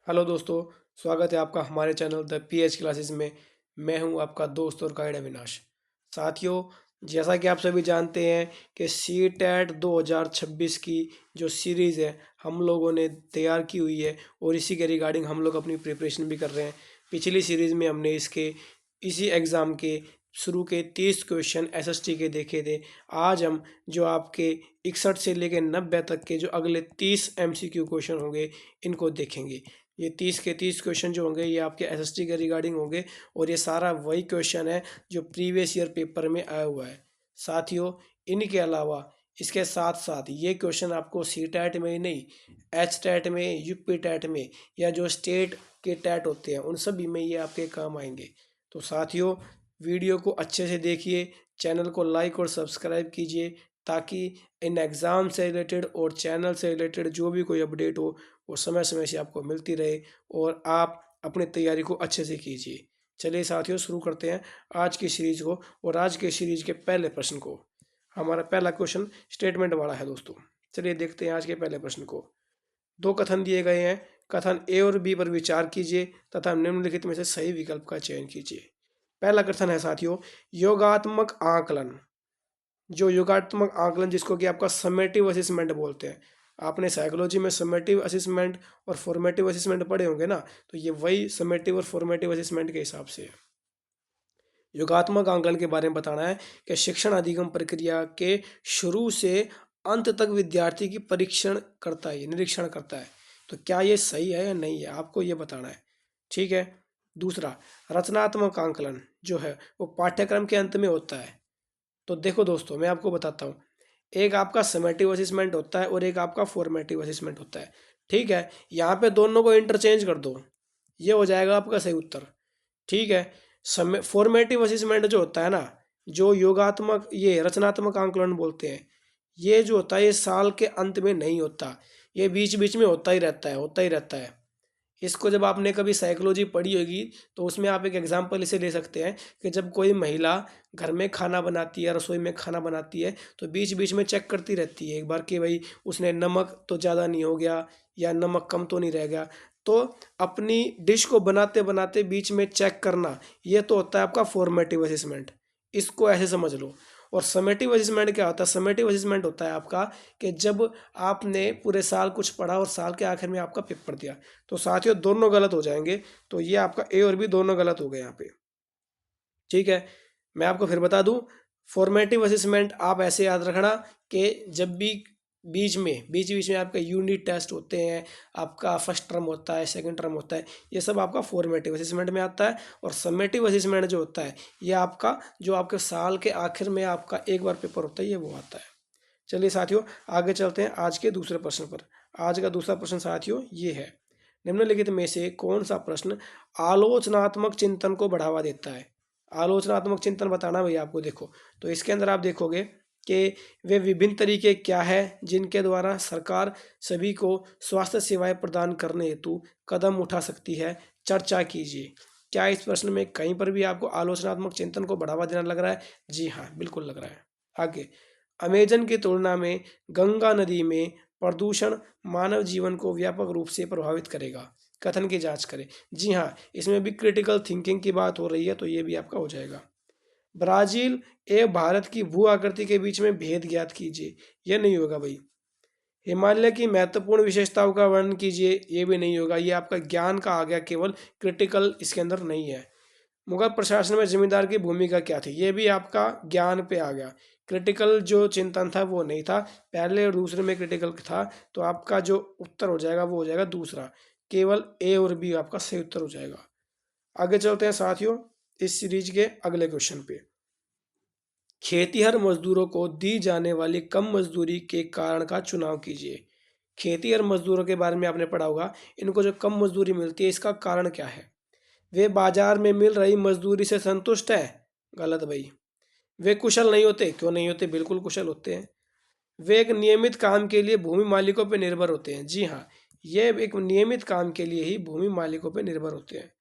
Hello दोस्तों, स्वागत है आपका हमारे चैनल द पीएच क्लासेस में। मैं हूं आपका दोस्त और गाइड अविनाश। साथियों, जैसा कि आप सभी जानते हैं कि सी टेट 2026 की जो सीरीज़ है हम लोगों ने तैयार की हुई है और इसी के रिगार्डिंग हम लोग अपनी प्रिपरेशन भी कर रहे हैं। पिछली सीरीज़ में हमने इसी एग्ज़ाम के शुरू के 30 क्वेश्चन एसएसटी के देखे थे। आज हम जो आपके 61 से लेकर 90 तक के जो अगले 30 एमसीक्यू क्वेश्चन होंगे इनको देखेंगे। ये 30 के 30 क्वेश्चन जो होंगे ये आपके एसएसटी के रिगार्डिंग होंगे और ये सारा वही क्वेश्चन है जो प्रीवियस ईयर पेपर में आया हुआ है। साथियों, इनके अलावा इसके साथ साथ ये क्वेश्चन आपको सी टैट में ही नहीं, एच टैट में, यूपी टैट में या जो स्टेट के टैट होते हैं उन सभी में ये आपके काम आएंगे। तो साथियों, वीडियो को अच्छे से देखिए, चैनल को लाइक और सब्सक्राइब कीजिए ताकि इन एग्ज़ाम से रिलेटेड और चैनल से रिलेटेड जो भी कोई अपडेट हो वो समय समय से आपको मिलती रहे और आप अपनी तैयारी को अच्छे से कीजिए। चलिए साथियों, शुरू करते हैं आज की सीरीज को। और आज के सीरीज के पहले प्रश्न को, हमारा पहला क्वेश्चन स्टेटमेंट वाला है दोस्तों। चलिए देखते हैं आज के पहले प्रश्न को। दो कथन दिए गए हैं। कथन ए और बी पर विचार कीजिए तथा निम्नलिखित में से सही विकल्प का चयन कीजिए। पहला कथन है साथियों, योगात्मक आकलन। जो योगात्मक आकलन जिसको कि आपका समेटिव असेसमेंट बोलते हैं। आपने साइकोलॉजी में समेटिव असेसमेंट और फॉर्मेटिव असेसमेंट पढ़े होंगे ना, तो ये वही समेटिव और फॉर्मेटिव असेसमेंट के हिसाब से है। योगात्मक आकलन के बारे में बताना है कि शिक्षण अधिगम प्रक्रिया के शुरू से अंत तक विद्यार्थी की परीक्षण करता है, निरीक्षण करता है। तो क्या ये सही है या नहीं है, आपको ये बताना है। ठीक है। दूसरा, रचनात्मक आकलन जो है वो पाठ्यक्रम के अंत में होता है। तो देखो दोस्तों, मैं आपको बताता हूँ। एक आपका समेटिव असेसमेंट होता है और एक आपका फॉर्मेटिव असेसमेंट होता है। ठीक है, यहाँ पे दोनों को इंटरचेंज कर दो, ये हो जाएगा आपका सही उत्तर। ठीक है। समय फॉर्मेटिव असेसमेंट जो होता है ना, जो योगात्मक ये रचनात्मक आंकलन बोलते हैं, ये जो होता है ये साल के अंत में नहीं होता, ये बीच बीच में होता ही रहता है, होता ही रहता है। इसको जब आपने कभी साइकोलॉजी पढ़ी होगी तो उसमें आप एक एग्जांपल इसे ले सकते हैं कि जब कोई महिला घर में खाना बनाती है, रसोई में खाना बनाती है, तो बीच बीच में चेक करती रहती है एक बार कि भाई उसने नमक तो ज़्यादा नहीं हो गया या नमक कम तो नहीं रह गया। तो अपनी डिश को बनाते बनाते बीच में चेक करना, ये तो होता है आपका फॉर्मेटिव असेसमेंट। इसको ऐसे समझ लो। और समेटिव असेसमेंट क्या होता है? समेटिव असेसमेंट होता है आपका कि जब आपने पूरे साल कुछ पढ़ा और साल के आखिर में आपका पेपर दिया। तो साथियों, दोनों गलत हो जाएंगे, तो ये आपका ए और बी दोनों गलत हो गए यहाँ पे। ठीक है। मैं आपको फिर बता दूं, फॉर्मेटिव असेसमेंट आप ऐसे याद रखना कि जब भी बीच बीच में आपका यूनिट टेस्ट होते हैं, आपका फर्स्ट टर्म होता है, सेकंड टर्म होता है, ये सब आपका फॉर्मेटिव असेसमेंट में आता है। और समेटिव असेसमेंट जो होता है ये आपका जो आपके साल के आखिर में आपका एक बार पेपर होता है, ये वो आता है। चलिए साथियों, आगे चलते हैं आज के दूसरे प्रश्न पर। आज का दूसरा प्रश्न साथियों ये है, निम्नलिखित में से कौन सा प्रश्न आलोचनात्मक चिंतन को बढ़ावा देता है? आलोचनात्मक चिंतन बताना भैया आपको। देखो, तो इसके अंदर आप देखोगे कि वे विभिन्न तरीके क्या है जिनके द्वारा सरकार सभी को स्वास्थ्य सेवाएं प्रदान करने हेतु कदम उठा सकती है, चर्चा कीजिए। क्या इस प्रश्न में कहीं पर भी आपको आलोचनात्मक चिंतन को बढ़ावा देना लग रहा है? जी हाँ, बिल्कुल लग रहा है। आगे, अमेजन की तुलना में गंगा नदी में प्रदूषण मानव जीवन को व्यापक रूप से प्रभावित करेगा। कथन की जांच करें। जी हाँ, इसमें भी क्रिटिकल थिंकिंग की बात हो रही है, तो ये भी आपका हो जाएगा। ब्राजील एवं भारत की भू आकृति के बीच में भेद ज्ञात कीजिए। यह नहीं होगा भाई। हिमालय की महत्वपूर्ण विशेषताओं का वर्णन कीजिए। ये भी नहीं होगा, ये आपका ज्ञान का आ गया, केवल क्रिटिकल इसके अंदर नहीं है। मुगल प्रशासन में जमींदार की भूमिका क्या थी? ये भी आपका ज्ञान पे आ गया। क्रिटिकल जो चिंतन था वो नहीं था, पहले और दूसरे में क्रिटिकल था। तो आपका जो उत्तर हो जाएगा वो हो जाएगा दूसरा, केवल ए और बी आपका सही उत्तर हो जाएगा। आगे चलते हैं साथियों इस सीरीज के अगले क्वेश्चन पे। खेतीहर मजदूरों को दी जाने वाली कम मजदूरी के कारण का चुनाव कीजिए। खेतीहर मजदूरों के बारे में आपने पढ़ा होगा, इनको जो कम मजदूरी मिलती है इसका कारण क्या है? वे बाजार में मिल रही मजदूरी से संतुष्ट है। गलत भाई। वे कुशल नहीं होते। क्यों नहीं होते? बिल्कुल कुशल होते हैं। वे एक नियमित काम के लिए भूमि मालिकों पर निर्भर होते हैं। जी हाँ, ये एक नियमित काम के लिए ही भूमि मालिकों पर निर्भर होते हैं।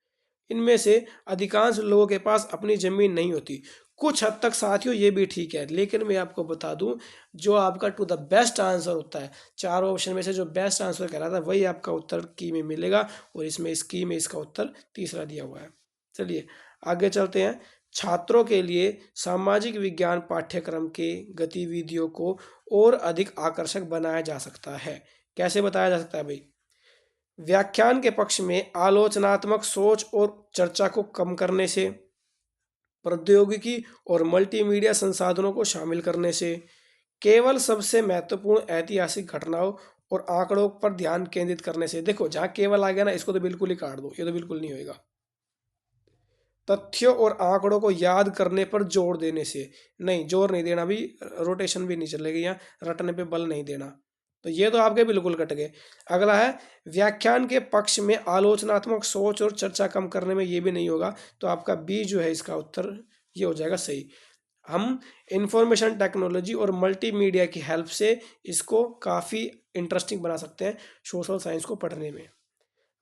इनमें से अधिकांश लोगों के पास अपनी जमीन नहीं होती। कुछ हद तक साथियों ये भी ठीक है, लेकिन मैं आपको बता दूं जो आपका टू द बेस्ट आंसर होता है, चारों ऑप्शन में से जो बेस्ट आंसर कहलाता है वही आपका उत्तर की में मिलेगा, और इसमें इसकी में इसका उत्तर तीसरा दिया हुआ है। चलिए आगे चलते हैं। छात्रों के लिए सामाजिक विज्ञान पाठ्यक्रम के गतिविधियों को और अधिक आकर्षक बनाया जा सकता है। कैसे बताया जा सकता है भाई? व्याख्यान के पक्ष में आलोचनात्मक सोच और चर्चा को कम करने से, प्रौद्योगिकी और मल्टीमीडिया संसाधनों को शामिल करने से, केवल सबसे महत्वपूर्ण ऐतिहासिक घटनाओं और आंकड़ों पर ध्यान केंद्रित करने से। देखो जहां केवल आ गया ना, इसको तो बिल्कुल ही काट दो, ये तो बिल्कुल नहीं होएगा। तथ्यों और आंकड़ों को याद करने पर जोर देने से, नहीं जोर नहीं देना भी, रोटेशन भी नहीं चलेगी, यहाँ रटने पे बल नहीं देना, तो ये तो आपके बिल्कुल कट गए। अगला है व्याख्यान के पक्ष में आलोचनात्मक सोच और चर्चा कम करने में, ये भी नहीं होगा, तो आपका बी जो है इसका उत्तर ये हो जाएगा सही। हम इंफॉर्मेशन टेक्नोलॉजी और मल्टीमीडिया की हेल्प से इसको काफ़ी इंटरेस्टिंग बना सकते हैं सोशल साइंस को पढ़ने में।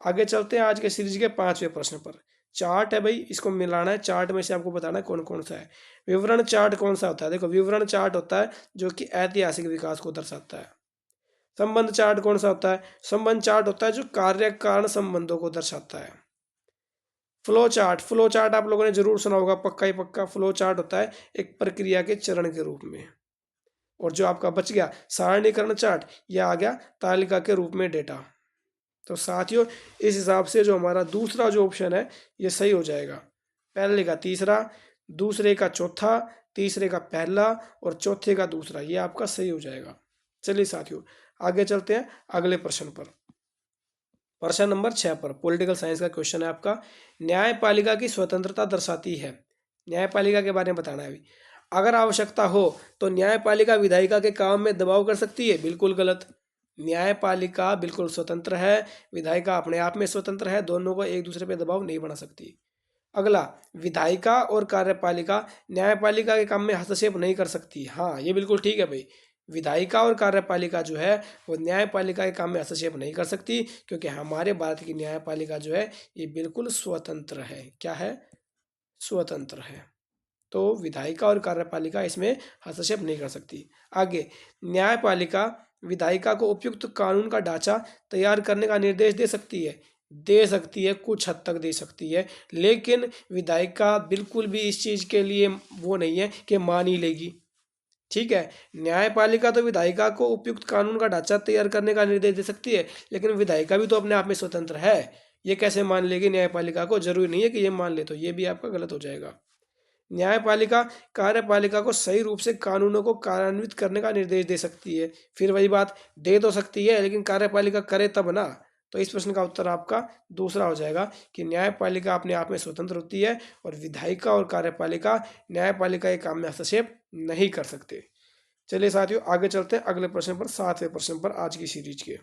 आगे चलते हैं आज के सीरीज के 5वें प्रश्न पर। चार्ट है भाई, इसको मिलाना है, चार्ट में से आपको बताना है कौन कौन सा है। विवरण चार्ट कौन सा होता है? देखो विवरण चार्ट होता है जो कि ऐतिहासिक विकास को दर्शाता है। संबंध चार्ट कौन सा होता है? संबंध चार्ट होता है जो कार्य कारण संबंधों को दर्शाता है। फ्लो चार्ट, फ्लो चार्ट आप लोगों ने जरूर सुना होगा, पक्का ही पक्का। फ्लो चार्ट होता है एक प्रक्रिया के चरण के रूप में। और जो आपका बच गया सारणीकरण चार्ट, यह आ गया तालिका के रूप में डेटा। तो साथियों इस हिसाब से जो हमारा दूसरा जो ऑप्शन है ये सही हो जाएगा। पहले का तीसरा, दूसरे का चौथा, तीसरे का पहला और चौथे का दूसरा, ये आपका सही हो जाएगा। चलिए साथियों आगे चलते हैं अगले प्रश्न पर। प्रश्न नंबर 6 पर पॉलिटिकल साइंस का क्वेश्चन है आपका। न्यायपालिका की स्वतंत्रता दर्शाती है। न्यायपालिका के बारे में बताना है अभी। अगर आवश्यकता हो तो न्यायपालिका विधायिका के काम में दबाव कर सकती है। बिल्कुल गलत। न्यायपालिका बिल्कुल स्वतंत्र है, विधायिका अपने आप में स्वतंत्र है, दोनों को एक दूसरे पे दबाव नहीं बना सकती। अगला, विधायिका और कार्यपालिका न्यायपालिका के काम में हस्तक्षेप नहीं कर सकती। हाँ ये बिल्कुल ठीक है भाई, विधायिका और कार्यपालिका जो है वो न्यायपालिका के काम में हस्तक्षेप नहीं कर सकती, क्योंकि हमारे भारत की न्यायपालिका जो है ये बिल्कुल स्वतंत्र है। क्या है? स्वतंत्र है। तो विधायिका और कार्यपालिका इसमें हस्तक्षेप नहीं कर सकती। आगे, न्यायपालिका विधायिका को उपयुक्त कानून का ढांचा तैयार करने का निर्देश दे सकती है। दे सकती है, कुछ हद तक दे सकती है, लेकिन विधायिका बिल्कुल भी इस चीज़ के लिए वो नहीं है कि मान ही लेगी। ठीक है, न्यायपालिका तो विधायिका को उपयुक्त कानून का ढांचा तैयार करने का निर्देश दे सकती है, लेकिन विधायिका भी तो अपने आप में स्वतंत्र है। ये कैसे मान लेगी न्यायपालिका को? जरूरी नहीं है कि ये मान ले, तो ये भी आपका गलत हो जाएगा। न्यायपालिका कार्यपालिका को सही रूप से कानूनों को कार्यान्वित करने का निर्देश दे सकती है। फिर वही बात, दे तो सकती है लेकिन कार्यपालिका करे तब ना। तो इस प्रश्न का उत्तर आपका दूसरा हो जाएगा कि न्यायपालिका अपने आप में स्वतंत्र होती है और विधायिका और कार्यपालिका न्यायपालिका के काम में हस्तक्षेप नहीं कर सकते। चलिए साथियों आगे चलते हैं अगले प्रश्न पर, 7वें प्रश्न पर आज की सीरीज के।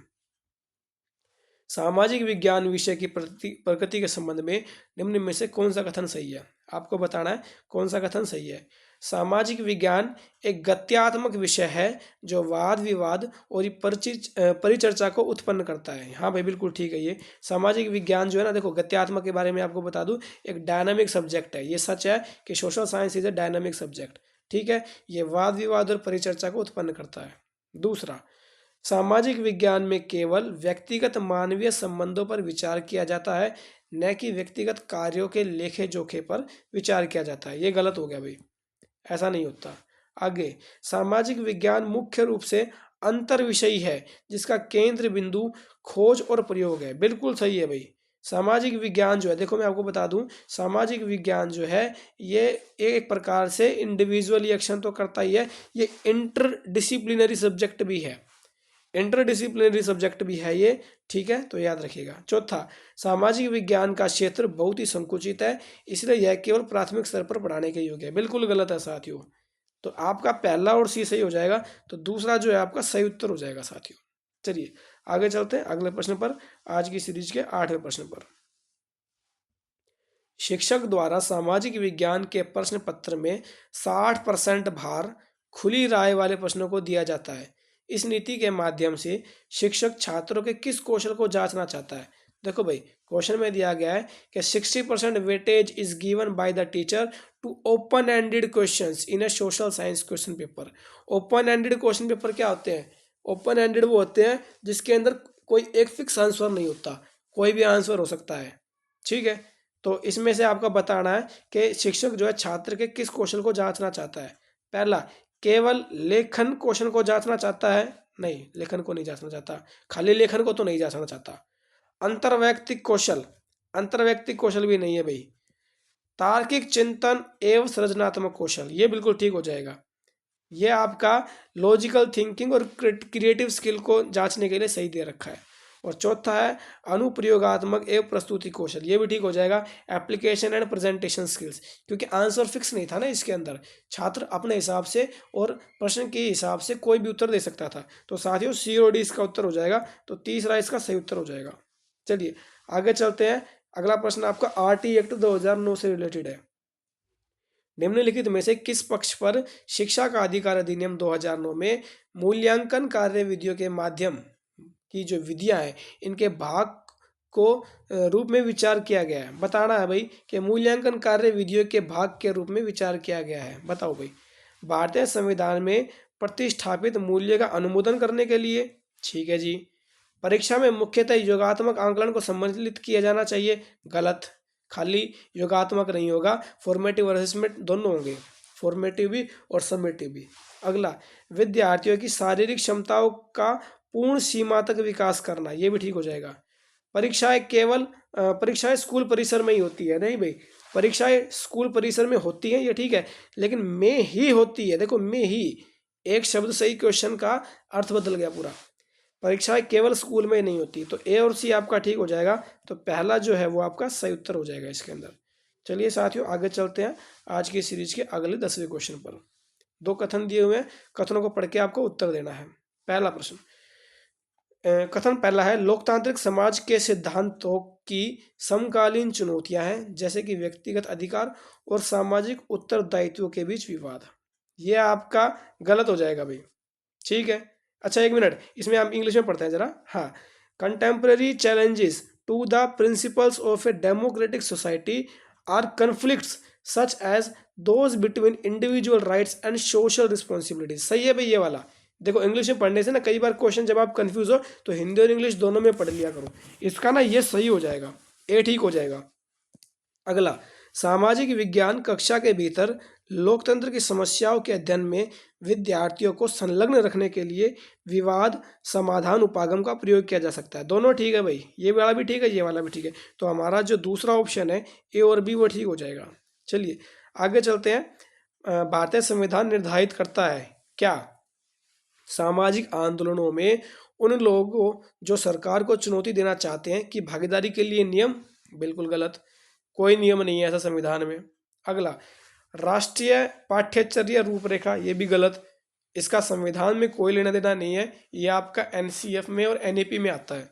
सामाजिक विज्ञान विषय की प्रकृति के संबंध में निम्न में से कौन सा कथन सही है? आपको बताना है कौन सा कथन सही है। सामाजिक विज्ञान एक गत्यात्मक विषय है जो वाद विवाद और परिचर्चा को उत्पन्न करता है। हाँ भाई बिल्कुल ठीक है। ये सामाजिक विज्ञान जो है ना, देखो गत्यात्मक के बारे में आपको बता दूं, एक डायनामिक सब्जेक्ट है। ये सच है कि social science is a dynamic subject. ठीक है, ये वाद विवाद और परिचर्चा को उत्पन्न करता है। दूसरा, सामाजिक विज्ञान में केवल व्यक्तिगत मानवीय संबंधों पर विचार किया जाता है, न कि व्यक्तिगत कार्यों के लेखे जोखे पर विचार किया जाता है। ये गलत हो गया भाई, ऐसा नहीं होता। आगे, सामाजिक विज्ञान मुख्य रूप से अंतर विषयी है जिसका केंद्र बिंदु खोज और प्रयोग है। बिल्कुल सही है भाई। सामाजिक विज्ञान जो है, देखो मैं आपको बता दूं, सामाजिक विज्ञान जो है ये एक प्रकार से इंडिविजुअल एक्शन तो करता ही है, ये इंटरडिसिप्लिनरी सब्जेक्ट भी है। इंटरडिसिप्लिनरी सब्जेक्ट भी है ये। ठीक है, तो याद रखिएगा। चौथा, सामाजिक विज्ञान का क्षेत्र बहुत ही संकुचित है, इसलिए यह केवल प्राथमिक स्तर पर पढ़ाने के योग्य है। बिल्कुल गलत है साथियों। तो आपका पहला और सी सही हो जाएगा, तो दूसरा जो है आपका सही उत्तर हो जाएगा साथियों। चलिए आगे चलते हैं अगले प्रश्न पर, आज की सीरीज के 8वें प्रश्न पर। शिक्षक द्वारा सामाजिक विज्ञान के प्रश्न पत्र में 60% भार खुली राय वाले प्रश्नों को दिया जाता है। इस नीति के माध्यम से शिक्षक छात्रों के किस कौशल को जांचना चाहता है? देखो भाई, क्वेश्चन में दिया गया है कि 60% weightage is given by the teacher to open ended questions in a social science question paper. Open ended question paper क्या होते हैं? ओपन एंडेड वो होते हैं जिसके अंदर कोई एक फिक्स आंसर नहीं होता, कोई भी आंसर हो सकता है। ठीक है, तो इसमें से आपका बताना है कि शिक्षक जो है छात्र के किस कौशल को जांचना चाहता है। पहला, केवल लेखन कौशल को जांचना चाहता है? नहीं, लेखन को नहीं जांचना चाहता, खाली लेखन को तो नहीं जांचना चाहता। अंतर्वैयक्तिक कौशल, अंतर्वैयक्तिक कौशल भी नहीं है भाई। तार्किक चिंतन एवं सृजनात्मक कौशल, ये बिल्कुल ठीक हो जाएगा। ये आपका लॉजिकल थिंकिंग और क्रिएटिव स्किल को जांचने के लिए सही दे रखा है। और चौथा है अनुप्रयोगात्मक एवं प्रस्तुति कौशल, ये भी ठीक हो जाएगा। एप्लीकेशन एंड प्रेजेंटेशन स्किल्स, क्योंकि आंसर फिक्स नहीं था ना इसके अंदर, छात्र अपने हिसाब से और प्रश्न के हिसाब से कोई भी उत्तर दे सकता था। तो साथियों सी और डी इसका उत्तर हो जाएगा, तो तीसरा इसका सही उत्तर हो जाएगा। चलिए आगे चलते हैं। अगला प्रश्न आपका आरटी एक्ट 2009 से रिलेटेड है। निम्नलिखित में से किस पक्ष पर शिक्षा का अधिकार अधिनियम 2009 में मूल्यांकन कार्य विधियों के माध्यम की जो विधियां हैं इनके भाग को रूप में विचार किया गया है? बताना है भाई कि मूल्यांकन कार्य विधियों के भाग के रूप में विचार किया गया है। बताओ भाई। भारतीय संविधान में प्रतिष्ठापित मूल्य का अनुमोदन करने के लिए, ठीक है जी। परीक्षा में मुख्यतः योगात्मक आंकलन को सम्मिलित किया जाना चाहिए, गलत। खाली योगात्मक नहीं होगा, फॉर्मेटिव और असेसमेंट दोनों होंगे, फॉर्मेटिव भी और समेटिव भी। अगला, विद्यार्थियों की शारीरिक क्षमताओं का पूर्ण सीमा तक विकास करना, ये भी ठीक हो जाएगा। परीक्षाएं स्कूल परिसर में ही होती है, नहीं भाई, परीक्षाएं स्कूल परिसर में होती हैं ये ठीक है, लेकिन में ही होती है। देखो में ही, एक शब्द सही क्वेश्चन का अर्थ बदल गया पूरा। परीक्षाएं केवल स्कूल में ही नहीं होती, तो ए और सी आपका ठीक हो जाएगा। तो पहला जो है वो आपका सही उत्तर हो जाएगा इसके अंदर। चलिए साथियों आगे चलते हैं आज की सीरीज के अगले 10वें क्वेश्चन पर। दो कथन दिए हुए हैं, कथनों को पढ़ के आपको उत्तर देना है। पहला प्रश्न, कथन पहला है, लोकतांत्रिक समाज के सिद्धांतों की समकालीन चुनौतियां हैं जैसे कि व्यक्तिगत अधिकार और सामाजिक उत्तरदायित्व के बीच विवाद। यह आपका गलत हो जाएगा भाई, ठीक है। अच्छा एक मिनट, इसमें हम इंग्लिश में पढ़ते हैं जरा। हाँ, contemporary challenges to the principles of a democratic society are conflicts such as those between individual rights and social responsibilities. सही है भाई ये वाला। देखो इंग्लिश में पढ़ने से ना कई बार क्वेश्चन जब आप कंफ्यूज हो तो हिंदी और इंग्लिश दोनों में पढ़ लिया करो। इसका ना ये सही हो जाएगा, ए ठीक हो जाएगा। अगला, सामाजिक विज्ञान कक्षा के भीतर लोकतंत्र की समस्याओं के अध्ययन में विद्यार्थियों को संलग्न रखने के लिए विवाद समाधान उपागम का प्रयोग किया जा सकता है। दोनों ठीक है भाई, ये वाला भी ठीक है, ये वाला भी ठीक है। तो हमारा जो दूसरा ऑप्शन है ए और बी वो ठीक हो जाएगा। चलिए आगे चलते हैं। भारतीय संविधान निर्धारित करता है क्या? सामाजिक आंदोलनों में उन लोगों जो सरकार को चुनौती देना चाहते हैं कि भागीदारी के लिए नियम, बिल्कुल गलत, कोई नियम नहीं है ऐसा संविधान में। अगला, राष्ट्रीय पाठ्यचर्या रूपरेखा, ये भी गलत, इसका संविधान में कोई लेना देना नहीं है, ये आपका एनसीएफ में और एनईपी में आता है।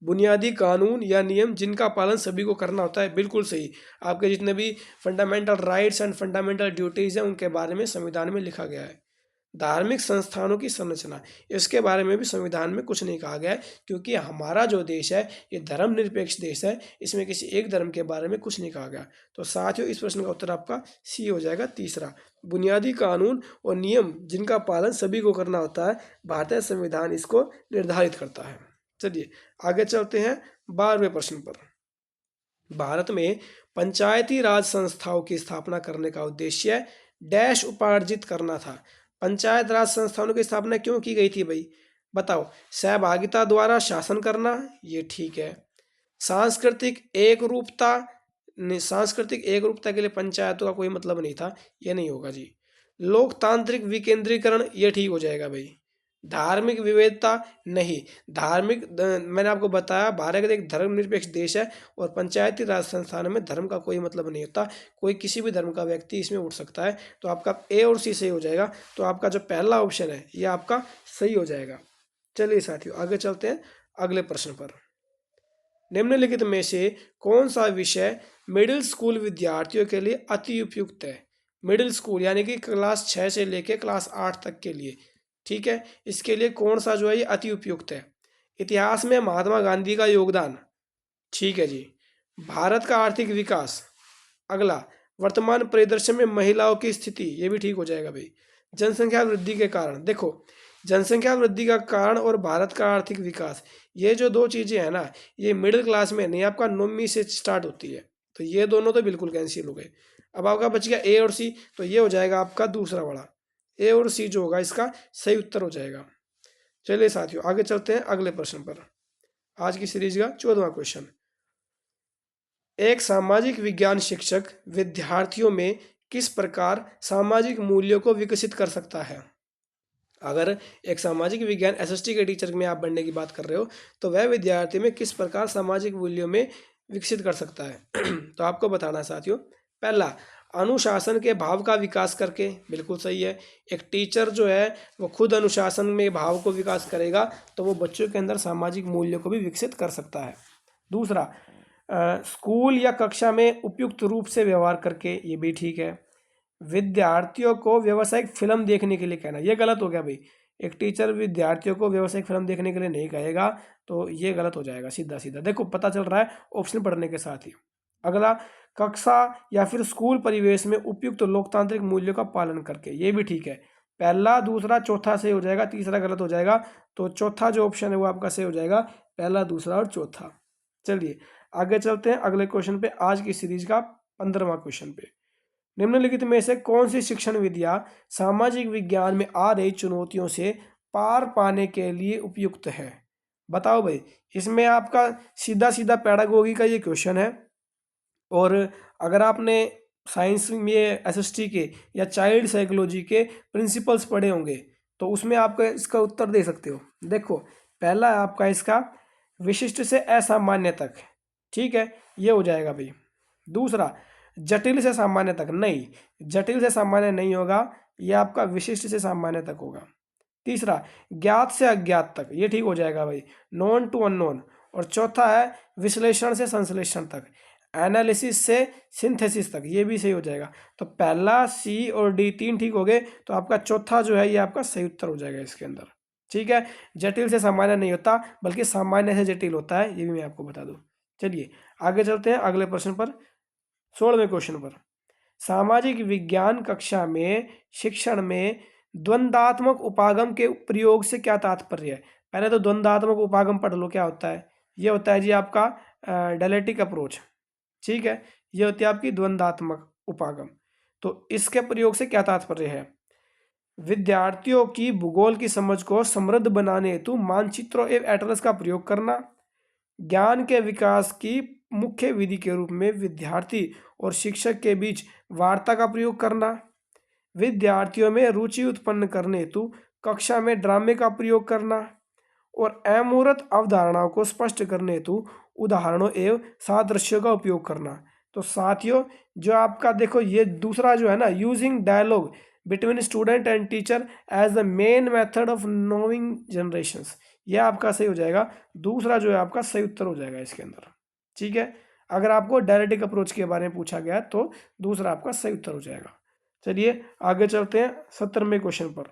बुनियादी कानून या नियम जिनका पालन सभी को करना होता है, बिल्कुल सही। आपके जितने भी fundamental rights and fundamental duties हैं उनके बारे में संविधान में लिखा गया है। धार्मिक संस्थानों की संरचना, इसके बारे में भी संविधान में कुछ नहीं कहा गया है, क्योंकि हमारा जो देश है ये धर्मनिरपेक्ष देश है, इसमें किसी एक धर्म के बारे में कुछ नहीं कहा गया। तो साथियों इस प्रश्न का उत्तर आपका सी हो जाएगा, तीसरा। बुनियादी कानून और नियम जिनका पालन सभी को करना होता है, भारतीय संविधान इसको निर्धारित करता है। चलिए आगे चलते हैं 12वें प्रश्न पर। भारत में पंचायती राज संस्थाओं की स्थापना करने का उद्देश्य डैश उपार्जित करना था। पंचायत राज संस्थानों की स्थापना क्यों की गई थी भाई? बताओ। सहभागिता द्वारा शासन करना, ये ठीक है। सांस्कृतिक एक रूपता, सांस्कृतिक एक रूपता के लिए पंचायतों का कोई मतलब नहीं था, ये नहीं होगा जी। लोकतांत्रिक विकेंद्रीकरण, ये ठीक हो जाएगा भाई। धार्मिक विविधता नहीं, मैंने आपको बताया भारत एक धर्मनिरपेक्ष देश है और पंचायती राज संस्थानों में धर्म का कोई मतलब नहीं होता, कोई किसी भी धर्म का व्यक्ति इसमें उठ सकता है। तो आपका ए और सी सही हो जाएगा। तो आपका जो पहला ऑप्शन है ये आपका सही हो जाएगा। चलिए साथियों आगे चलते हैं अगले प्रश्न पर। निम्नलिखित में से कौन सा विषय मिडिल स्कूल विद्यार्थियों के लिए अति उपयुक्त है? मिडिल स्कूल यानी कि क्लास 6 से लेकर क्लास 8 तक के लिए, ठीक है, इसके लिए कौन सा जो है ये अति उपयुक्त है? इतिहास में महात्मा गांधी का योगदान, ठीक है जी। भारत का आर्थिक विकास। अगला, वर्तमान परिदृश्य में महिलाओं की स्थिति, ये भी ठीक हो जाएगा भाई। जनसंख्या वृद्धि के कारण, देखो जनसंख्या वृद्धि का कारण और भारत का आर्थिक विकास, ये जो दो चीजें हैं ना, ये मिडिल क्लास में नहीं, आपका नौवीं से स्टार्ट होती है, तो ये दोनों तो बिल्कुल कैंसिल हो गए। अब आपका बच गया ए और सी, तो ये हो जाएगा आपका दूसरा वाला, ए और सी जो होगा इसका सही उत्तर हो जाएगा। चलिए साथियों आगे चलते हैं अगले प्रश्न पर। आज की सीरीज का 14वां क्वेश्चन। एक सामाजिक विज्ञान शिक्षक विद्यार्थियों में किस प्रकार सामाजिक मूल्यों को विकसित कर सकता है। अगर एक सामाजिक विज्ञान एसएसटी के टीचर में आप बनने की बात कर रहे हो, तो वह विद्यार्थी में किस प्रकार सामाजिक मूल्यों में विकसित कर सकता है। तो आपको बताना है साथियों, पहला, अनुशासन के भाव का विकास करके, बिल्कुल सही है। एक टीचर जो है वो खुद अनुशासन में भाव को विकास करेगा तो वो बच्चों के अंदर सामाजिक मूल्यों को भी विकसित कर सकता है। दूसरा, स्कूल या कक्षा में उपयुक्त रूप से व्यवहार करके, ये भी ठीक है। विद्यार्थियों को व्यावसायिक फिल्म देखने के लिए कहना, ये गलत हो गया भाई। एक टीचर विद्यार्थियों को व्यावसायिक फिल्म देखने के लिए नहीं कहेगा, तो ये गलत हो जाएगा सीधा सीधा। देखो पता चल रहा है ऑप्शन पढ़ने के साथ ही। अगला, कक्षा या फिर स्कूल परिवेश में उपयुक्त लोकतांत्रिक मूल्यों का पालन करके, ये भी ठीक है। पहला दूसरा चौथा सही हो जाएगा, तीसरा गलत हो जाएगा। तो चौथा जो ऑप्शन है वो आपका सही हो जाएगा, पहला दूसरा और चौथा। चलिए आगे चलते हैं अगले क्वेश्चन पे, आज की सीरीज का 15वां क्वेश्चन पे। निम्नलिखित में से कौन सी शिक्षण विधियां सामाजिक विज्ञान में आ रही चुनौतियों से पार पाने के लिए उपयुक्त है। बताओ भाई, इसमें आपका सीधा सीधा पैडागोगी का ये क्वेश्चन है। और अगर आपने साइंस में एसएसटी के या चाइल्ड साइकोलॉजी के प्रिंसिपल्स पढ़े होंगे तो उसमें आप इसका उत्तर दे सकते हो। देखो पहला है आपका इसका विशिष्ट से असामान्य तक, ठीक है, ये हो जाएगा भाई। दूसरा, जटिल से सामान्य तक, नहीं जटिल से सामान्य नहीं होगा, ये आपका विशिष्ट से सामान्य तक होगा। तीसरा, ज्ञात से अज्ञात तक, ये ठीक हो जाएगा भाई, नॉन टू अननोन। और चौथा है विश्लेषण से संश्लेषण तक, एनालिसिस से सिंथेसिस तक, ये भी सही हो जाएगा। तो पहला, सी और डी तीन ठीक हो गए, तो आपका चौथा जो है ये आपका सही उत्तर हो जाएगा इसके अंदर। ठीक है, जटिल से सामान्य नहीं होता बल्कि सामान्य से जटिल होता है, ये भी मैं आपको बता दूं। चलिए आगे चलते हैं अगले प्रश्न पर, 16वें क्वेश्चन पर। सामाजिक विज्ञान कक्षा में शिक्षण में द्वंद्वात्मक उपागम के प्रयोग से क्या तात्पर्य है। पहले तो द्वंद्वात्मक उपागम पढ़ लो क्या होता है। ये होता है जी आपका डायलेक्टिक अप्रोच, ठीक है, ये होती है आपकी द्वंद्वात्मक उपागम। तो इसके प्रयोग से क्या तात्पर्य है, विद्यार्थियों की भूगोल की समझ को समृद्ध बनाने हेतु मानचित्रों एवं एटलस का प्रयोग करना, ज्ञान के विकास की मुख्य विधि के रूप में विद्यार्थी और शिक्षक के बीच वार्ता का प्रयोग करना, विद्यार्थियों में रुचि उत्पन्न करने हेतु कक्षा में ड्रामे का प्रयोग करना, और अमूर्त अवधारणाओं को स्पष्ट करने हेतु उदाहरणों एवं सादृश्यों का उपयोग करना। तो साथियों जो आपका देखो ये दूसरा जो है ना, using dialogue between student and teacher as the main method of knowing generations, ये आपका सही हो जाएगा। दूसरा जो है आपका सही उत्तर हो जाएगा इसके अंदर, ठीक है। अगर आपको डायलेक्टिक अप्रोच के बारे में पूछा गया तो दूसरा आपका सही उत्तर हो जाएगा। चलिए आगे चलते हैं 17वें क्वेश्चन पर।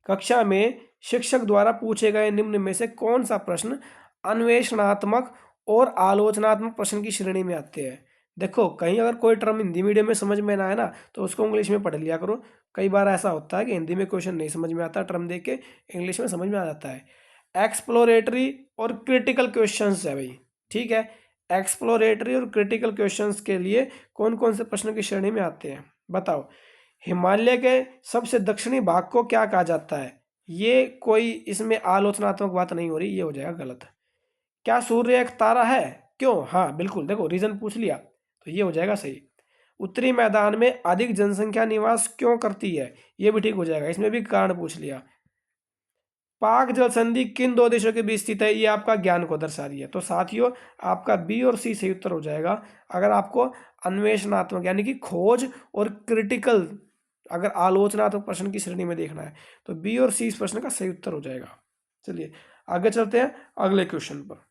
कक्षा में शिक्षक द्वारा पूछे गए निम्न में से कौन सा प्रश्न अन्वेषणात्मक और आलोचनात्मक प्रश्न की श्रेणी में आते हैं। देखो कहीं अगर कोई टर्म हिंदी मीडियम में समझ में ना आए ना तो उसको इंग्लिश में पढ़ लिया करो। कई बार ऐसा होता है कि हिंदी में क्वेश्चन नहीं समझ में आता, टर्म देख के इंग्लिश में समझ में आ जाता है। एक्सप्लोरेटरी और क्रिटिकल क्वेश्चंस है भाई, ठीक है। एक्सप्लोरेटरी और क्रिटिकल क्वेश्चंस के लिए कौन कौन से प्रश्न की श्रेणी में आते हैं बताओ। हिमालय के सबसे दक्षिणी भाग को क्या कहा जाता है, ये कोई इसमें आलोचनात्मक बात नहीं हो रही, ये हो जाएगा गलत। क्या सूर्य एक तारा है, क्यों, हाँ बिल्कुल, देखो रीजन पूछ लिया तो ये हो जाएगा सही। उत्तरी मैदान में अधिक जनसंख्या निवास क्यों करती है, ये भी ठीक हो जाएगा, इसमें भी कारण पूछ लिया। पाक जल संधि किन दो देशों के बीच स्थित है, ये आपका ज्ञान को दर्शा रही है। तो साथियों आपका बी और सी सही उत्तर हो जाएगा। अगर आपको अन्वेषणात्मक यानी कि खोज और क्रिटिकल अगर आलोचनात्मक प्रश्न की श्रेणी में देखना है तो बी और सी इस प्रश्न का सही उत्तर हो जाएगा। चलिए आगे चलते हैं अगले क्वेश्चन पर।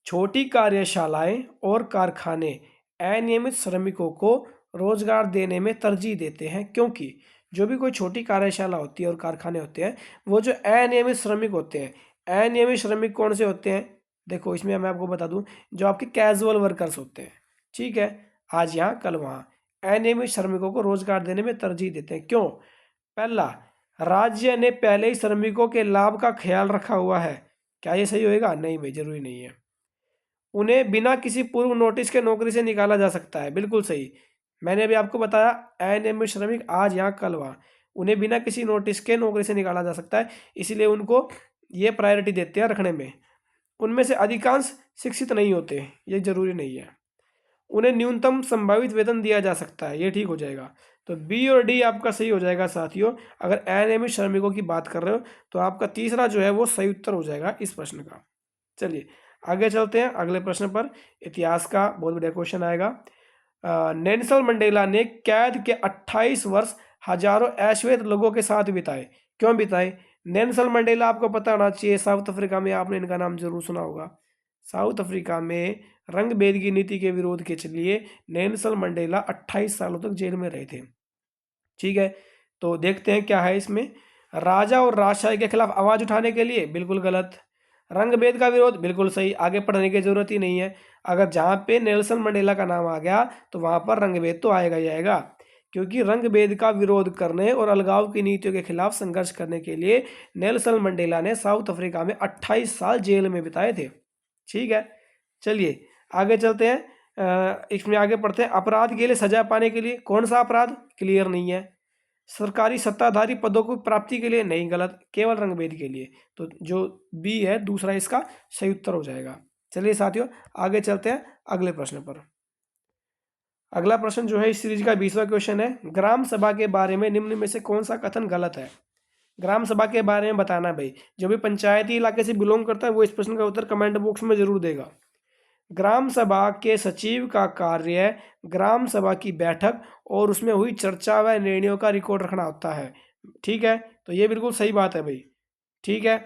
छोटी कार्यशालाएं और कारखाने अनियमित श्रमिकों को रोजगार देने में तरजीह देते हैं क्योंकि जो भी कोई छोटी कार्यशाला होती है और कारखाने होते हैं वो जो अनियमित श्रमिक होते हैं अनियमित श्रमिक कौन से होते हैं? देखो इसमें मैं आपको बता दूं, जो आपके कैजुअल वर्कर्स होते हैं, ठीक है, आज यहाँ कल वहाँ, अनियमित श्रमिकों को रोजगार देने में तरजीह देते हैं। क्यों? पहला, राज्य ने पहले ही श्रमिकों के लाभ का ख्याल रखा हुआ है। क्या ये सही होएगा? नहीं भाई, जरूरी नहीं है। उन्हें बिना किसी पूर्व नोटिस के नौकरी से निकाला जा सकता है, बिल्कुल सही। मैंने अभी आपको बताया अनियमित श्रमिक आज यहाँ कल वहाँ, उन्हें बिना किसी नोटिस के नौकरी से निकाला जा सकता है, इसलिए उनको ये प्रायोरिटी देते हैं रखने में। उनमें से अधिकांश शिक्षित नहीं होते, ये जरूरी नहीं है। उन्हें न्यूनतम संभावित वेतन दिया जा सकता है, ये ठीक हो जाएगा। तो बी और डी आपका सही हो जाएगा साथियों। अगर अनियमित श्रमिकों की बात कर रहे हो तो आपका तीसरा जो है वो सही उत्तर हो जाएगा इस प्रश्न का। चलिए आगे चलते हैं अगले प्रश्न पर। इतिहास का बहुत बढ़िया क्वेश्चन आएगा। नेल्सन मंडेला ने कैद के 28 वर्ष हजारों अश्वेत लोगों के साथ बिताए। क्यों बिताए? नेल्सन मंडेला आपको पता होना चाहिए, साउथ अफ्रीका में, आपने इनका नाम जरूर सुना होगा। साउथ अफ्रीका में रंग भेद की नीति के विरोध के लिए नेल्सन मंडेला 28 सालों तक जेल में रहे थे। ठीक है, तो देखते हैं क्या है इसमें। राजा और राजशाही के खिलाफ आवाज उठाने के लिए, बिल्कुल गलत। रंग भेद का विरोध, बिल्कुल सही, आगे पढ़ने की जरूरत ही नहीं है। अगर जहाँ पे नेल्सन मंडेला का नाम आ गया तो वहाँ पर रंग भेद तो आएगा ही आएगा, क्योंकि रंग भेद का विरोध करने और अलगाव की नीतियों के खिलाफ संघर्ष करने के लिए नेल्सन मंडेला ने साउथ अफ्रीका में 28 साल जेल में बिताए थे। ठीक है, चलिए आगे चलते हैं। इसमें आगे पढ़ते हैं। अपराध के लिए सजा पाने के लिए, कौन सा अपराध? क्लियर नहीं है। सरकारी सत्ताधारी पदों की प्राप्ति के लिए, नहीं, गलत, केवल रंग भेद के लिए। तो जो बी है दूसरा इसका सही उत्तर हो जाएगा। चलिए साथियों आगे चलते हैं अगले प्रश्न पर। अगला प्रश्न जो है इस सीरीज का 20वां क्वेश्चन है। ग्राम सभा के बारे में निम्न में से कौन सा कथन गलत है? ग्राम सभा के बारे में बताना भाई। जो भी पंचायती इलाके से बिलोंग करता है वो इस प्रश्न का उत्तर कमेंट बॉक्स में जरूर देगा। ग्राम सभा के सचिव का कार्य ग्राम सभा की बैठक और उसमें हुई चर्चा व निर्णयों का रिकॉर्ड रखना होता है। ठीक है, तो ये बिल्कुल सही बात है भाई। ठीक है,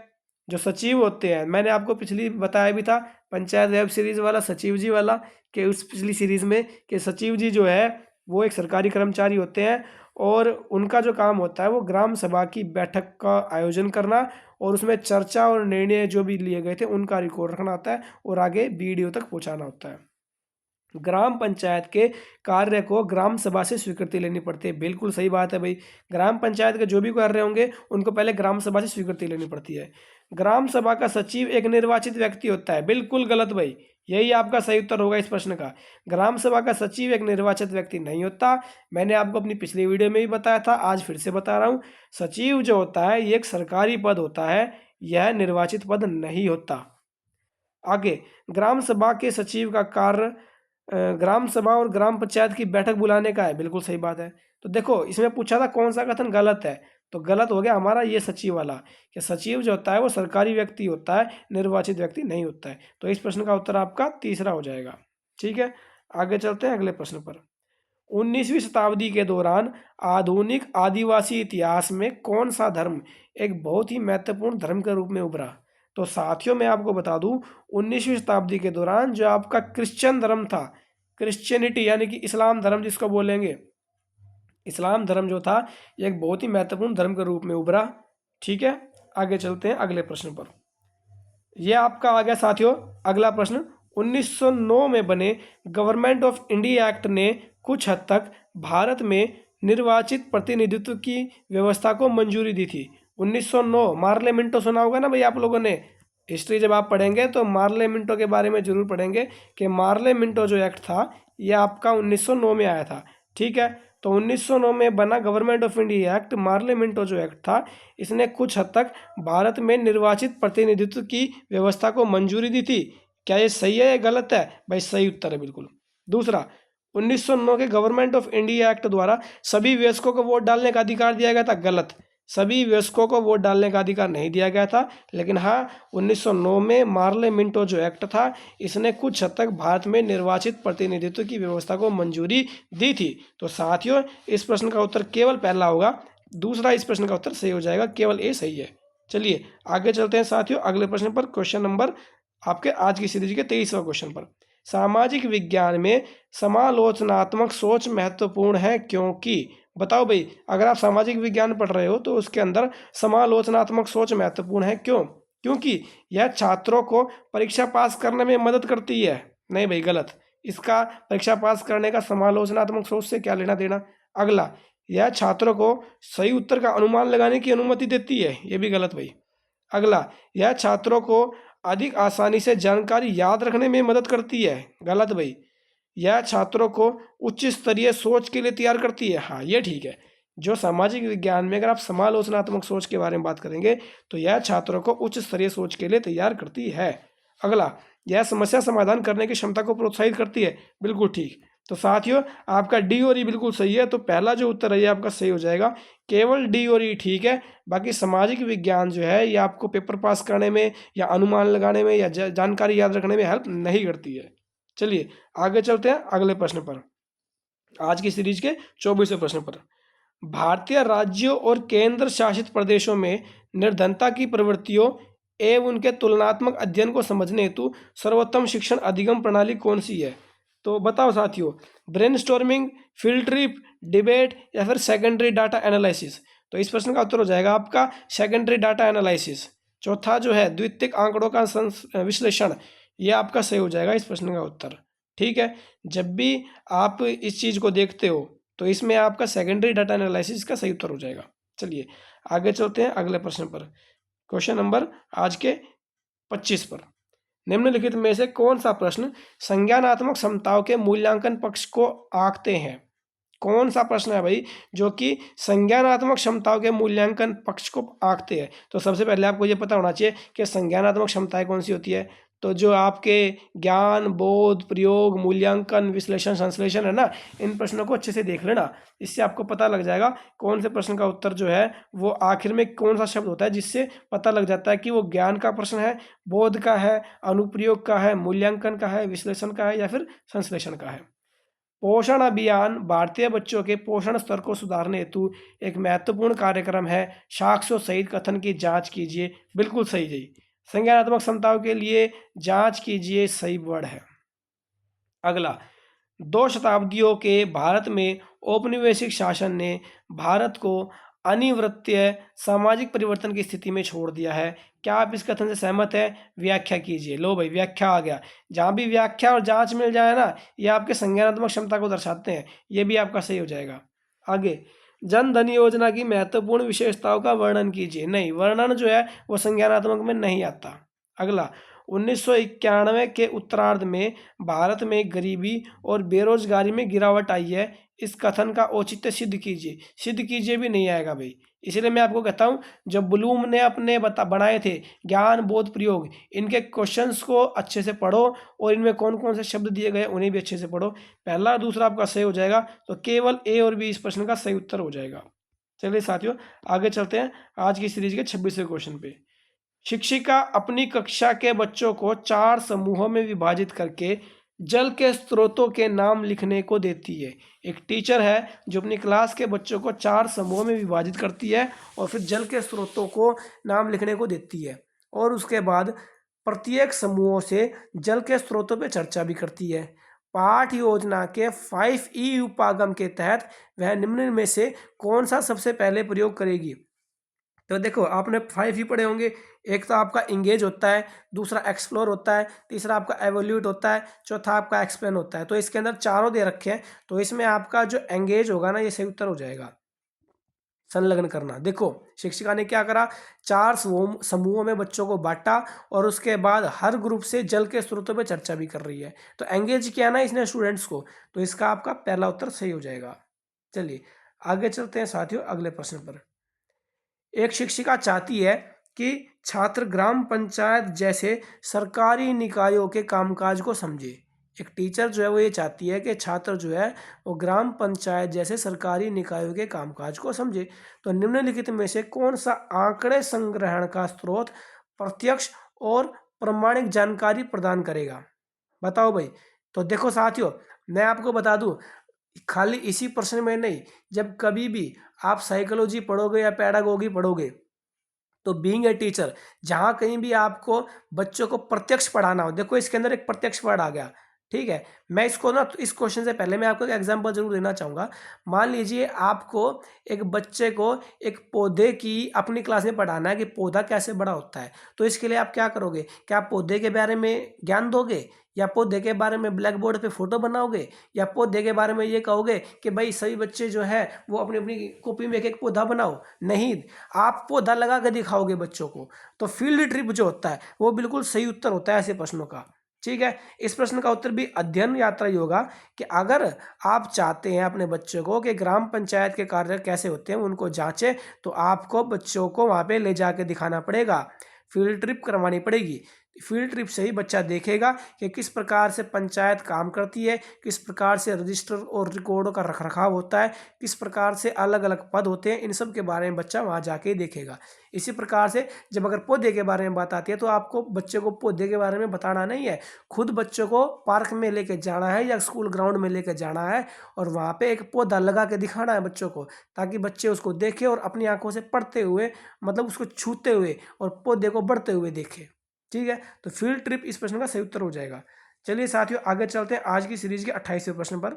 जो सचिव होते हैं, मैंने आपको पिछली बताया भी था पंचायत वेब सीरीज वाला सचिव जी वाला, कि उस पिछली सीरीज में कि सचिव जी जो है वो एक सरकारी कर्मचारी होते हैं और उनका जो काम होता है वो ग्राम सभा की बैठक का आयोजन करना और उसमें चर्चा और निर्णय जो भी लिए गए थे उनका रिकॉर्ड रखना होता है और आगे बीडीओ तक पहुंचाना होता है। ग्राम पंचायत के कार्य को ग्राम सभा से स्वीकृति लेनी पड़ती है, बिल्कुल सही बात है भाई। ग्राम पंचायत के जो भी कार्य होंगे उनको पहले ग्राम सभा से स्वीकृति लेनी पड़ती है। ग्राम सभा का सचिव एक निर्वाचित व्यक्ति होता है, बिल्कुल गलत भाई, यही आपका सही उत्तर होगा इस प्रश्न का। ग्राम सभा का सचिव एक निर्वाचित व्यक्ति नहीं होता। मैंने आपको अपनी पिछली वीडियो में भी बताया था, आज फिर से बता रहा हूँ। सचिव जो होता है ये एक सरकारी पद होता है, यह निर्वाचित पद नहीं होता। आगे, ग्राम सभा के सचिव का कार्य ग्राम सभा और ग्राम पंचायत की बैठक बुलाने का है, बिल्कुल सही बात है। तो देखो इसमें पूछा था कौन सा कथन गलत है, तो गलत हो गया हमारा ये सचिव वाला, कि सचिव जो होता है वो सरकारी व्यक्ति होता है, निर्वाचित व्यक्ति नहीं होता है। तो इस प्रश्न का उत्तर आपका तीसरा हो जाएगा। ठीक है, आगे चलते हैं अगले प्रश्न पर। 19वीं शताब्दी के दौरान आधुनिक आदिवासी इतिहास में कौन सा धर्म एक बहुत ही महत्वपूर्ण धर्म के रूप में उभरा? तो साथियों मैं आपको बता दूं, 19वीं शताब्दी के दौरान जो आपका क्रिश्चियन धर्म था, क्रिश्चियनिटी यानी कि इस्लाम धर्म जिसको बोलेंगे, इस्लाम धर्म जो था ये एक बहुत ही महत्वपूर्ण धर्म के रूप में उभरा। ठीक है, आगे चलते हैं अगले प्रश्न पर। यह आपका आ गया साथियों अगला प्रश्न। 1909 में बने गवर्नमेंट ऑफ इंडिया एक्ट ने कुछ हद तक भारत में निर्वाचित प्रतिनिधित्व की व्यवस्था को मंजूरी दी थी। 1909, मार्ले मिंटो सुना होगा ना भाई आप लोगों ने, हिस्ट्री जब आप पढ़ेंगे तो मार्ले मिंटो के बारे में जरूर पढ़ेंगे कि मार्ले मिंटो जो एक्ट था ये आपका 1909 में आया था। ठीक है, तो 1909 में बना government of India act, Morley Minto जो एक्ट था, इसने कुछ हद तक भारत में निर्वाचित प्रतिनिधित्व की व्यवस्था को मंजूरी दी थी। क्या ये सही है या गलत है? भाई सही उत्तर है बिल्कुल। दूसरा, 1909 के गवर्नमेंट ऑफ इंडिया एक्ट द्वारा सभी वयस्कों को वोट डालने का अधिकार दिया गया था, गलत। सभी वयस्कों को वोट डालने का अधिकार नहीं दिया गया था, लेकिन हाँ 1909 में मार्ले मिंटो जो एक्ट था इसने कुछ हद तक भारत में निर्वाचित प्रतिनिधित्व की व्यवस्था को मंजूरी दी थी। तो साथियों इस प्रश्न का उत्तर केवल पहला होगा, दूसरा इस प्रश्न का उत्तर सही हो जाएगा, केवल ए सही है। चलिए आगे चलते हैं साथियों अगले प्रश्न पर, क्वेश्चन नंबर आपके आज की सीरीज के 23वां क्वेश्चन पर। सामाजिक विज्ञान में समालोचनात्मक सोच महत्वपूर्ण है क्योंकि, बताओ भाई, अगर आप सामाजिक विज्ञान पढ़ रहे हो तो उसके अंदर समालोचनात्मक सोच महत्वपूर्ण है क्यों? क्योंकि यह छात्रों को परीक्षा पास करने में मदद करती है। नहीं भाई, गलत। इसका परीक्षा पास करने का समालोचनात्मक सोच से क्या लेना देना। अगला, यह छात्रों को सही उत्तर का अनुमान लगाने की अनुमति देती है। ये भी गलत भाई। अगला, यह छात्रों को अधिक आसानी से जानकारी याद रखने में मदद करती है। गलत भाई। यह छात्रों को उच्च स्तरीय सोच के लिए तैयार करती है। हाँ, ये ठीक है। जो सामाजिक विज्ञान में अगर आप समालोचनात्मक सोच के बारे में बात करेंगे तो यह छात्रों को उच्च स्तरीय सोच के लिए तैयार करती है। अगला, यह समस्या समाधान करने की क्षमता को प्रोत्साहित करती है। बिल्कुल ठीक। तो साथियों, आपका डी और ई बिल्कुल सही है। तो पहला जो उत्तर है ये आपका सही हो जाएगा। केवल डी और ई ठीक है, बाकी सामाजिक विज्ञान जो है ये आपको पेपर पास करने में या अनुमान लगाने में या जानकारी याद रखने में हेल्प नहीं करती है। चलिए आगे चलते हैं अगले प्रश्न पर, आज की सीरीज के 24वें प्रश्न पर। भारतीय राज्यों और केंद्र शासित प्रदेशों में निर्धनता की प्रवृत्तियों एवं उनके तुलनात्मक अध्ययन को समझने हेतु सर्वोत्तम शिक्षण अधिगम प्रणाली कौन सी है? तो बताओ साथियों, ब्रेनस्टॉर्मिंग, फील्ड ट्रिप, डिबेट या फिर सेकेंडरी डाटा एनालिसिस। तो इस प्रश्न का उत्तर हो जाएगा आपका सेकेंडरी डाटा एनालिसिस। चौथा जो है द्वितीयक आंकड़ों का विश्लेषण, ये आपका सही हो जाएगा इस प्रश्न का उत्तर। ठीक है, जब भी आप इस चीज़ को देखते हो तो इसमें आपका सेकेंडरी डाटा एनालिसिस का सही उत्तर हो जाएगा। चलिए आगे चलते हैं अगले प्रश्न पर, क्वेश्चन नंबर आज के 25 पर। निम्नलिखित में से कौन सा प्रश्न संज्ञानात्मक क्षमताओं के मूल्यांकन पक्ष को आंकते हैं? कौन सा प्रश्न है भाई जो कि संज्ञानात्मक क्षमताओं के मूल्यांकन पक्ष को आंकते हैं? तो सबसे पहले आपको ये पता होना चाहिए कि संज्ञानात्मक क्षमताएं कौन सी होती है। तो जो आपके ज्ञान, बोध, प्रयोग, मूल्यांकन, विश्लेषण, संश्लेषण है ना, इन प्रश्नों को अच्छे से देख लेना। इससे आपको पता लग जाएगा कौन से प्रश्न का उत्तर जो है वो आखिर में कौन सा शब्द होता है, जिससे पता लग जाता है कि वो ज्ञान का प्रश्न है, बोध का है, अनुप्रयोग का है, मूल्यांकन का है, विश्लेषण का है या फिर संश्लेषण का है। पोषण अभियान भारतीय बच्चों के पोषण स्तर को सुधारने हेतु एक महत्वपूर्ण कार्यक्रम है। साक्ष्यों सहित कथन की जांच कीजिए। बिल्कुल सही जी। संज्ञानात्मक क्षमताओं के लिए जांच कीजिए सही वर्ड है। अगला, 2 शताब्दियों के भारत में औपनिवेशिक शासन ने भारत को अनिवार्य सामाजिक परिवर्तन की स्थिति में छोड़ दिया है। क्या आप इस कथन से सहमत हैं? व्याख्या कीजिए। लो भाई, व्याख्या आ गया। जहाँ भी व्याख्या और जांच मिल जाए ना, ये आपके संज्ञानात्मक क्षमता को दर्शाते हैं। ये भी आपका सही हो जाएगा। आगे, जन धन योजना की महत्वपूर्ण विशेषताओं का वर्णन कीजिए। नहीं, वर्णन जो है वो संज्ञानात्मक में नहीं आता। अगला, 1991 के उत्तरार्ध में भारत में गरीबी और बेरोजगारी में गिरावट आई है। इस कथन का औचित्य सिद्ध कीजिए। सिद्ध कीजिए भी नहीं आएगा भाई। इसलिए मैं आपको कहता हूँ, जब ब्लूम ने अपने बनाए थे ज्ञान, बोध, प्रयोग, इनके क्वेश्चंस को अच्छे से पढ़ो और इनमें कौन कौन से शब्द दिए गए उन्हें भी अच्छे से पढ़ो। पहला दूसरा आपका सही हो जाएगा। तो केवल ए और बी इस प्रश्न का सही उत्तर हो जाएगा। चलिए साथियों आगे चलते हैं आज की सीरीज के 26वें क्वेश्चन पे। शिक्षिका अपनी कक्षा के बच्चों को 4 समूहों में विभाजित करके जल के स्रोतों के नाम लिखने को देती है। एक टीचर है जो अपनी क्लास के बच्चों को 4 समूहों में विभाजित करती है और फिर जल के स्रोतों को नाम लिखने को देती है, और उसके बाद प्रत्येक समूहों से जल के स्रोतों पर चर्चा भी करती है। पाठ योजना के 5E उपागम के तहत वह निम्न में से कौन सा सबसे पहले प्रयोग करेगी? तो देखो, आपने 5 ही पढ़े होंगे। एक तो आपका इंगेज होता है, दूसरा एक्सप्लोर होता है, तीसरा आपका एवोल्यूट होता है, चौथा आपका एक्सप्लेन होता है। तो इसके अंदर चारों दे रखे हैं, तो इसमें आपका जो एंगेज होगा ना, ये सही उत्तर हो जाएगा। संलग्न करना। देखो, शिक्षिका ने क्या करा, 4 समूहों में बच्चों को बांटा और उसके बाद हर ग्रुप से जल के स्रोतों पे चर्चा भी कर रही है। तो एंगेज किया ना इसने स्टूडेंट्स को, तो इसका आपका पहला उत्तर सही हो जाएगा। चलिए आगे चलते हैं साथियों अगले प्रश्न पर। एक शिक्षिका चाहती है कि छात्र ग्राम पंचायत जैसे सरकारी निकायों के कामकाज को समझे। एक टीचर जो है वो ये चाहती है कि छात्र जो है वो ग्राम पंचायत जैसे सरकारी निकायों के कामकाज को समझे। तो निम्नलिखित में से कौन सा आंकड़े संग्रहण का स्रोत प्रत्यक्ष और प्रमाणिक जानकारी प्रदान करेगा? बताओ भाई। तो देखो साथियों, मैं आपको बता दूं, खाली इसी प्रश्न में नहीं, जब कभी भी आप साइकोलॉजी पढ़ोगे या पैडागोगी पढ़ोगे, तो बीइंग ए टीचर, जहाँ कहीं भी आपको बच्चों को प्रत्यक्ष पढ़ाना हो, देखो इसके अंदर एक प्रत्यक्ष वर्ड आ गया। ठीक है। मैं इसको ना इस क्वेश्चन से पहले मैं आपको एक एग्जांपल जरूर देना चाहूँगा। मान लीजिए आपको एक बच्चे को एक पौधे की अपनी क्लास में पढ़ाना है कि पौधा कैसे बड़ा होता है। तो इसके लिए आप क्या करोगे? क्या आप पौधे के बारे में ज्ञान दोगे, या पौधे के बारे में ब्लैक बोर्ड पे फोटो बनाओगे, या पौधे के बारे में ये कहोगे कि भाई सभी बच्चे जो है वो अपनी अपनी कॉपी में एक एक पौधा बनाओ? नहीं, आप पौधा लगा के दिखाओगे बच्चों को। तो फील्ड ट्रिप जो होता है वो बिल्कुल सही उत्तर होता है ऐसे प्रश्नों का। ठीक है। इस प्रश्न का उत्तर भी अध्ययन यात्रा ही होगा कि अगर आप चाहते हैं अपने बच्चों को कि ग्राम पंचायत के कार्य कैसे होते हैं उनको जांचें, तो आपको बच्चों को वहां पे ले जाके दिखाना पड़ेगा, फील्ड ट्रिप करवानी पड़ेगी। फील्ड ट्रिप से ही बच्चा देखेगा कि किस प्रकार से पंचायत काम करती है, किस प्रकार से रजिस्टर और रिकॉर्डों का रखरखाव होता है, किस प्रकार से अलग अलग पद होते हैं, इन सब के बारे में बच्चा वहाँ जाके देखेगा। इसी प्रकार से जब अगर पौधे के बारे में बात आती है तो आपको बच्चे को पौधे के बारे में बताना नहीं है, खुद बच्चों को पार्क में लेके जाना है या स्कूल ग्राउंड में लेके जाना है और वहाँ पे एक पौधा लगा के दिखाना है बच्चों को, ताकि बच्चे उसको देखें और अपनी आंखों से पढ़ते हुए, मतलब उसको छूते हुए और पौधे को बढ़ते हुए देखें। ठीक है। तो फील्ड ट्रिप इस प्रश्न का सही उत्तर हो जाएगा। चलिए साथियों आगे चलते हैं आज की सीरीज के 28वें प्रश्न पर।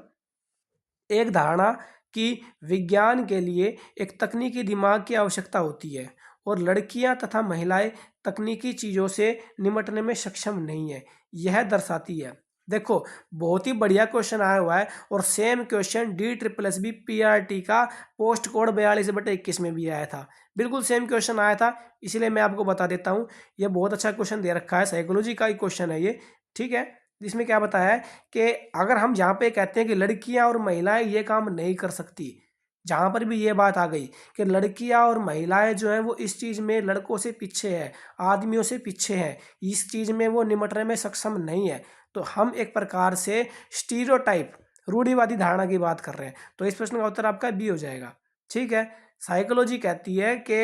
एक धारणा कि विज्ञान के लिए एक तकनीकी दिमाग की आवश्यकता होती है और लड़कियां तथा महिलाएं तकनीकी चीजों से निपटने में सक्षम नहीं है, यह दर्शाती है। देखो बहुत ही बढ़िया क्वेश्चन आया हुआ है और सेम क्वेश्चन DSSB PRT का पोस्ट कोड 42/21 में भी आया था। बिल्कुल सेम क्वेश्चन आया था, इसलिए मैं आपको बता देता हूँ। ये बहुत अच्छा क्वेश्चन दे रखा है, साइकोलॉजी का ही क्वेश्चन है ये। ठीक है। जिसमें क्या बताया है कि अगर हम जहाँ पे कहते हैं कि लड़कियां और महिलाएं ये काम नहीं कर सकती, जहाँ पर भी ये बात आ गई कि लड़कियां और महिलाएं जो हैं वो इस चीज़ में लड़कों से पीछे है, आदमियों से पीछे है, इस चीज़ में वो निपटने में सक्षम नहीं है, तो हम एक प्रकार से स्टीरियोटाइप, रूढ़िवादी धारणा की बात कर रहे हैं। तो इस प्रश्न का उत्तर आपका बी हो जाएगा। ठीक है। साइकोलॉजी कहती है कि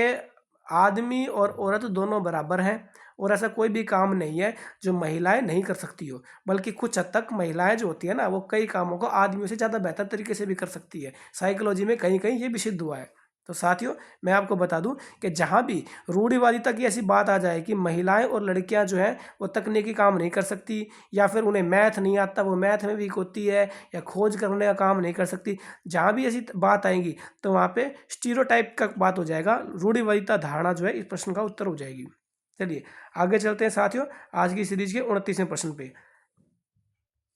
आदमी और औरत दोनों बराबर हैं और ऐसा कोई भी काम नहीं है जो महिलाएं नहीं कर सकती हो, बल्कि कुछ हद तक महिलाएं जो होती है ना वो कई कामों को आदमियों से ज़्यादा बेहतर तरीके से भी कर सकती है। साइकोलॉजी में कहीं कहीं ये भी सिद्ध हुआ है। तो साथियों मैं आपको बता दूं कि जहां भी रूढ़िवादिता की ऐसी बात आ जाए कि महिलाएं और लड़कियां जो हैं वो तकनीकी काम नहीं कर सकती, या फिर उन्हें मैथ नहीं आता, वो मैथ में वीक होती है, या खोज करने का काम नहीं कर सकती, जहां भी ऐसी बात आएंगी तो वहां पे स्टीरियोटाइप का बात हो जाएगा, रूढ़िवादिता धारणा जो है इस प्रश्न का उत्तर हो जाएगी। चलिए आगे चलते हैं साथियों आज की सीरीज के 29वें प्रश्न पे।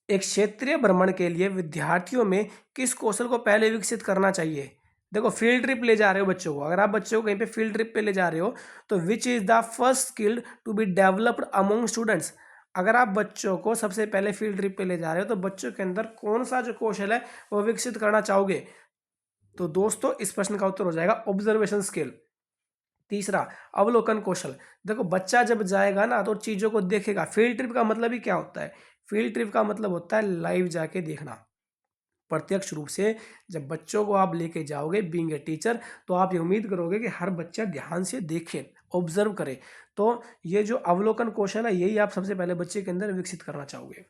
एक क्षेत्रीय भ्रमण के लिए विद्यार्थियों में किस कौशल को पहले विकसित करना चाहिए? देखो फील्ड ट्रिप ले जा रहे हो बच्चों को, अगर आप बच्चों को कहीं पे फील्ड ट्रिप पे ले जा रहे हो तो which is the first skill to be developed among students? अगर आप बच्चों को सबसे पहले फील्ड ट्रिप पे ले जा रहे हो तो बच्चों के अंदर कौन सा जो कौशल है वो विकसित करना चाहोगे? तो दोस्तों इस प्रश्न का उत्तर हो जाएगा ऑब्जर्वेशन स्किल। तीसरा अवलोकन कौशल। देखो बच्चा जब जाएगा ना तो चीज़ों को देखेगा। फील्ड ट्रिप का मतलब ही क्या होता है? फील्ड ट्रिप का मतलब होता है लाइव जाके देखना, प्रत्यक्ष रूप से। जब बच्चों को आप लेके जाओगे बीइंग ए टीचर, तो आप ये उम्मीद करोगे कि हर बच्चा ध्यान से देखे, ऑब्जर्व करे। तो ये जो अवलोकन कौशल है यही आप सबसे पहले बच्चे के अंदर विकसित करना चाहोगे।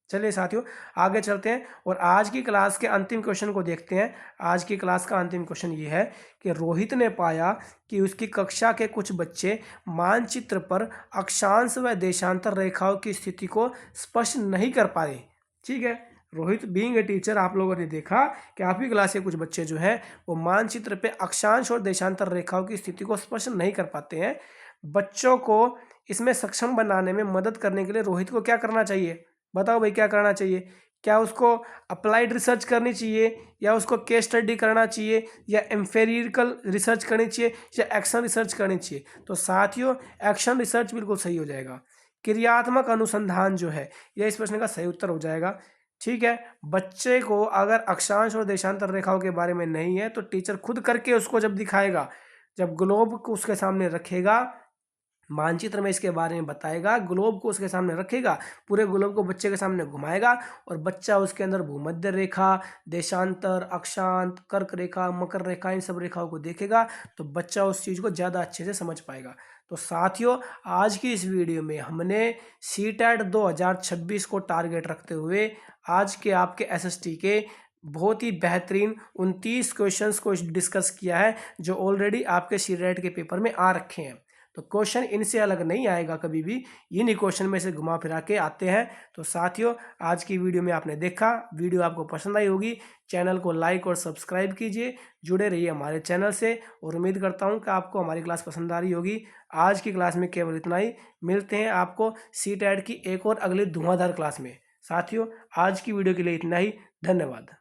चलिए साथियों आगे चलते हैं और आज की क्लास के अंतिम क्वेश्चन को देखते हैं। आज की क्लास का अंतिम क्वेश्चन ये है कि रोहित ने पाया कि उसकी कक्षा के कुछ बच्चे मानचित्र पर अक्षांश व देशांतर रेखाओं की स्थिति को स्पष्ट नहीं कर पाए। ठीक है। रोहित बीइंग ए टीचर आप लोगों ने देखा कि आपकी क्लास के कुछ बच्चे जो हैं वो मानचित्र पे अक्षांश और देशांतर रेखाओं की स्थिति को स्पष्ट नहीं कर पाते हैं। बच्चों को इसमें सक्षम बनाने में मदद करने के लिए रोहित को क्या करना चाहिए? बताओ भाई क्या करना चाहिए? क्या उसको अप्लाइड रिसर्च करनी चाहिए, या उसको केस स्टडी करना चाहिए, या एम्पेरिकल रिसर्च करनी चाहिए, या एक्शन रिसर्च करनी चाहिए? तो साथियों एक्शन रिसर्च बिल्कुल सही हो जाएगा। क्रियात्मक अनुसंधान जो है यह इस प्रश्न का सही उत्तर हो जाएगा। ठीक है। बच्चे को अगर अक्षांश और देशांतर रेखाओं के बारे में नहीं है तो टीचर खुद करके उसको जब दिखाएगा, जब ग्लोब को उसके सामने रखेगा, मानचित्र में इसके बारे में बताएगा, ग्लोब को उसके सामने रखेगा, पूरे ग्लोब को बच्चे के सामने घुमाएगा और बच्चा उसके अंदर भूमध्य रेखा, देशांतर, अक्षांत, कर्क रेखा, मकर रेखा, इन सब रेखाओं को देखेगा तो बच्चा उस चीज़ को ज़्यादा अच्छे से समझ पाएगा। तो साथियों आज की इस वीडियो में हमने सीटेट 2026 को टारगेट रखते हुए आज के आपके एसएसटी के बहुत ही बेहतरीन 29 क्वेश्चंस को डिस्कस किया है जो ऑलरेडी आपके सीटेट के पेपर में आ रखे हैं। तो क्वेश्चन इनसे अलग नहीं आएगा कभी भी, इन्हीं क्वेश्चन में से घुमा फिरा के आते हैं। तो साथियों, आज की वीडियो में आपने देखा, वीडियो आपको पसंद आई होगी, चैनल को लाइक और सब्सक्राइब कीजिए, जुड़े रहिए हमारे चैनल से और उम्मीद करता हूं कि आपको हमारी क्लास पसंद आ रही होगी। आज की क्लास में केवल इतना ही, मिलते हैं आपको सीटेट की एक और अगली धुआंधार क्लास में। साथियों, आज की वीडियो के लिए इतना ही, धन्यवाद।